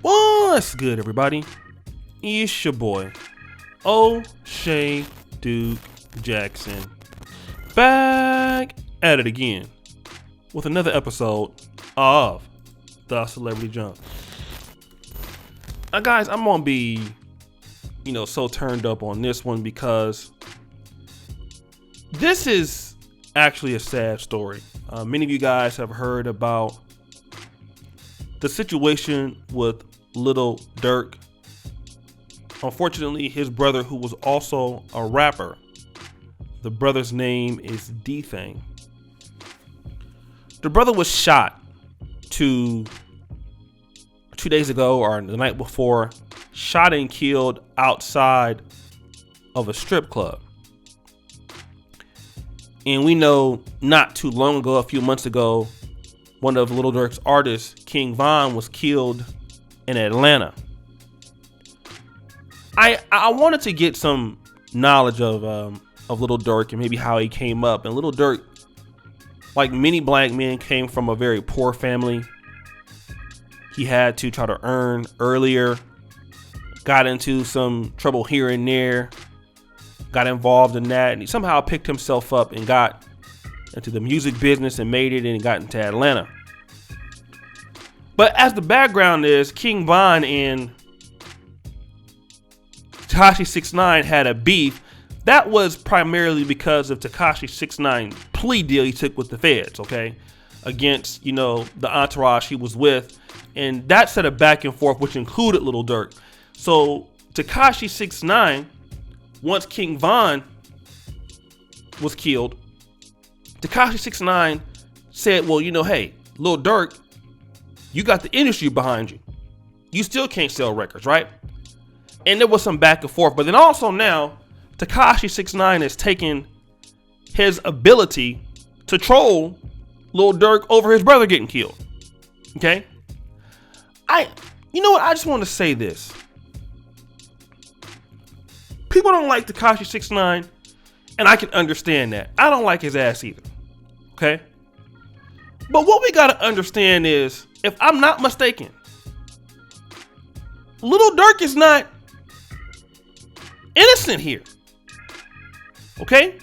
What's good, everybody? It's your boy, O'Shea Duke Jackson, back at it again with another episode of The Celebrity Jump. Now, guys, I'm gonna be, so turned up on this one because this is actually a sad story. Many of you guys have heard about the situation with Little Durk. Unfortunately, his brother, who was also a rapper, the brother's name is DThang. The brother was shot 2 days ago or the night before, shot and killed outside of a strip club. And we know not too long ago, a few months ago, one of Little Durk's artists, King Von, was killed in Atlanta. I wanted to get some knowledge of Little Durk and maybe how he came up. And Little Durk, like many black men, came from a very poor family. He had to try to earn earlier, got into some trouble here and there, got involved in that, and he somehow picked himself up and got into the music business and made it and got into Atlanta. But as the background is, King Von and Tekashi 6ix9ine had a beef. That was primarily because of Tekashi 6ix9ine plea deal he took with the feds, okay, against, the entourage he was with. And that set a back and forth, which included Little Durk. So Tekashi 6ix9ine, once King Von was killed, Tekashi 6ix9ine said, well, hey, Lil Durk, you got the industry behind you. You still can't sell records, right? And there was some back and forth. But then also now, Tekashi 6ix9ine has taken his ability to troll Lil Durk over his brother getting killed. Okay? I just want to say this. People don't like Tekashi 6ix9ine, and I can understand that. I don't like his ass either. Okay? But what we gotta understand is, if I'm not mistaken, Little Durk is not innocent here. Okay?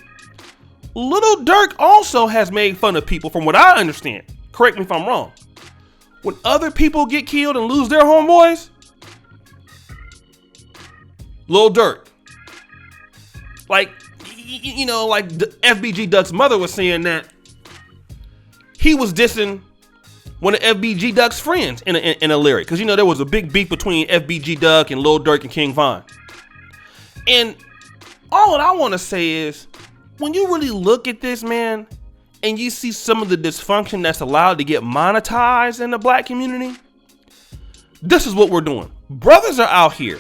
Little Durk also has made fun of people, from what I understand. Correct me if I'm wrong. When other people get killed and lose their homeboys, Lil Durk, like the FBG Duck's mother was saying that he was dissing one of FBG Duck's friends in a lyric. Because, there was a big beef between FBG Duck and Lil Durk and King Von. And all that I want to say is, when you really look at this, man, and you see some of the dysfunction that's allowed to get monetized in the black community, this is what we're doing. Brothers are out here.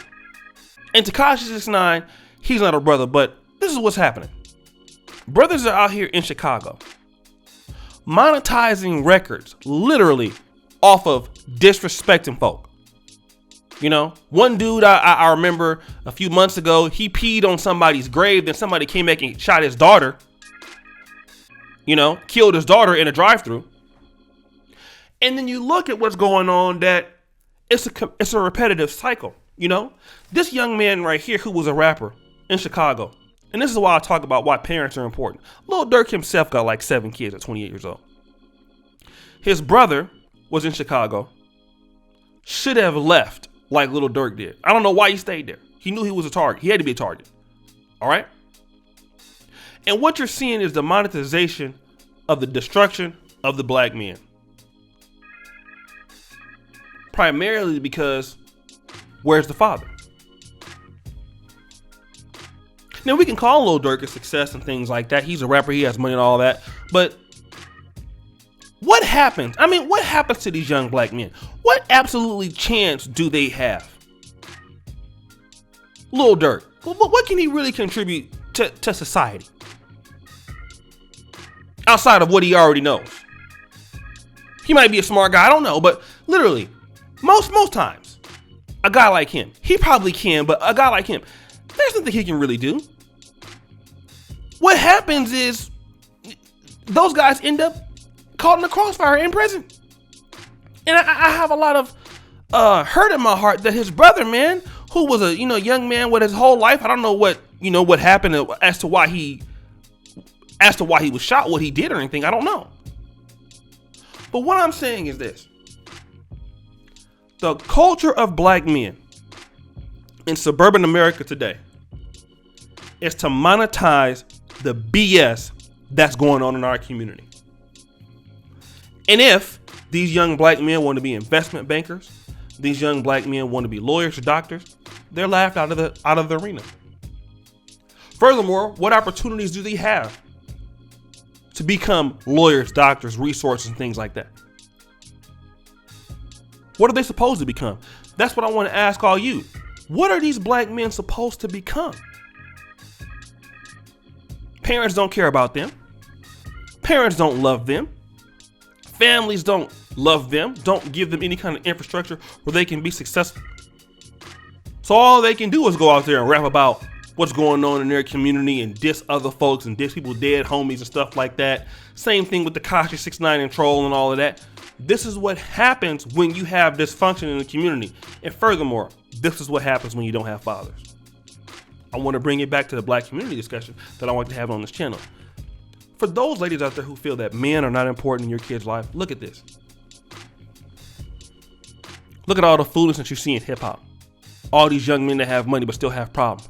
And Tekashi 6ix9ine, he's not a brother, but this is what's happening. Brothers are out here in Chicago, monetizing records literally off of disrespecting folk. One dude I remember a few months ago, he peed on somebody's grave, then somebody came back and shot his daughter, killed his daughter in a drive-thru. And then you look at what's going on, that it's a repetitive cycle. This young man right here, who was a rapper in Chicago, and this is why I talk about why parents are important. Lil Durk himself got like 7 kids at 28 years old. His brother was in Chicago, should have left like Lil Durk did. I don't know why he stayed there. He knew he was a target. He had to be a target. All right? And what you're seeing is the monetization of the destruction of the black man. Primarily because, where's the father? Now, we can call Lil Durk a success and things like that. He's a rapper. He has money and all that. But what happens? What happens to these young black men? What absolutely chance do they have? Lil Durk, what can he really contribute to society? Outside of what he already knows. He might be a smart guy, I don't know. But literally, most times, a guy like him, he probably can, but a guy like him, there's nothing he can really do. What happens is those guys end up caught in the crossfire in prison. And I have a lot of hurt in my heart that his brother, man, who was a young man with his whole life. I don't know what happened as to why he was shot, what he did or anything. I don't know. But what I'm saying is this: the culture of black men in suburban America today is to monetize the BS that's going on in our community. And if these young black men want to be investment bankers, these young black men want to be lawyers or doctors, they're laughed out of the arena. Furthermore, what opportunities do they have to become lawyers, doctors, resources, and things like that? What are they supposed to become? That's what I want to ask all you. What are these black men supposed to become? Parents don't care about them. Parents don't love them. Families don't love them, don't give them any kind of infrastructure where they can be successful. So all they can do is go out there and rap about what's going on in their community and diss other folks and diss people, dead homies and stuff like that. Same thing with Tekashi 6ix9ine and Troll and all of that. This is what happens when you have dysfunction in the community. And furthermore, this is what happens when you don't have fathers. I want to bring it back to the black community discussion that I want to have on this channel. For those ladies out there who feel that men are not important in your kid's life, look at this. Look at all the foolishness you see in hip hop. All these young men that have money but still have problems.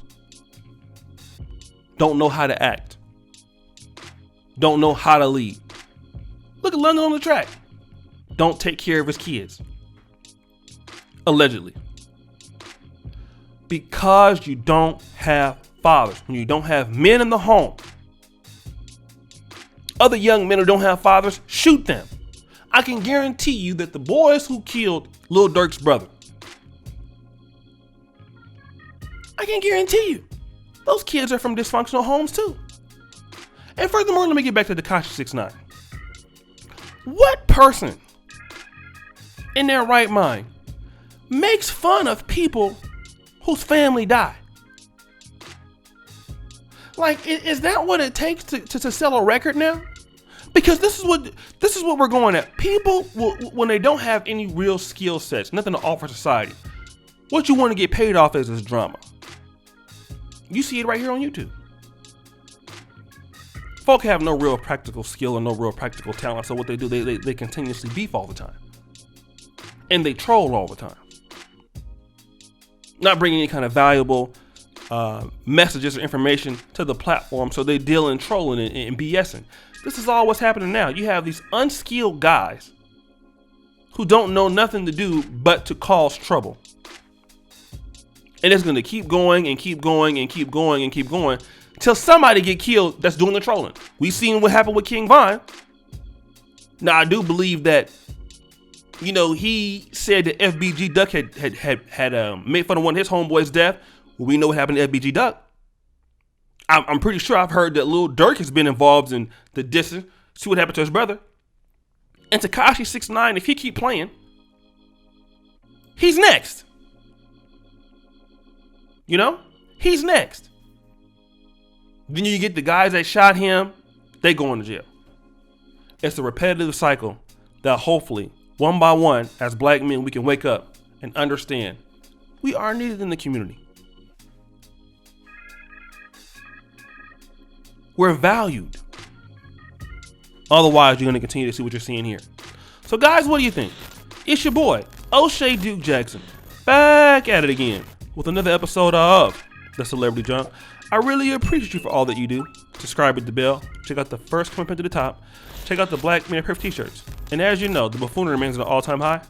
Don't know how to act. Don't know how to lead. Look at London on the track. Don't take care of his kids. Allegedly. Because you don't have fathers. When you don't have men in the home. Other young men who don't have fathers, shoot them. I can guarantee you that the boys who killed Lil Durk's brother, I can guarantee you, those kids are from dysfunctional homes too. And furthermore, let me get back to Tekashi 6ix9ine. What person in their right mind makes fun of people whose family died? Like, is that what it takes to sell a record now? Because this is what we're going at. People will, when they don't have any real skill sets, nothing to offer society, what you want to get paid off is drama. You see it right here on YouTube. Folk have no real practical skill and no real practical talent, so what they do, they continuously beef all the time. And they troll all the time. Not bringing any kind of valuable messages or information to the platform, so they deal in trolling and BSing. This is all what's happening now. You have these unskilled guys who don't know nothing to do but to cause trouble. And it's going to keep going and keep going and keep going and keep going till somebody get killed that's doing the trolling. We seen what happened with King Von. Now, I do believe that, he said that FBG Duck had made fun of one of his homeboys' death. Well, we know what happened to FBG Duck. I'm pretty sure I've heard that Lil Durk has been involved in the dissing. See what happened to his brother. And Tekashi 6ix9ine, if he keep playing, he's next. He's next. Then you get the guys that shot him, they go into jail. It's a repetitive cycle that hopefully, one by one, as black men, we can wake up and understand we are needed in the community. We're valued. Otherwise, you're going to continue to see what you're seeing here. So guys, what do you think? It's your boy, O'Shea Duke Jackson, back at it again with another episode of The Celebrity Junk. I really appreciate you for all that you do. Subscribe, hit the bell. Check out the first comment to the top. Check out the Black Man Perfect t-shirts. And as you know, the buffoonery remains at an all-time high.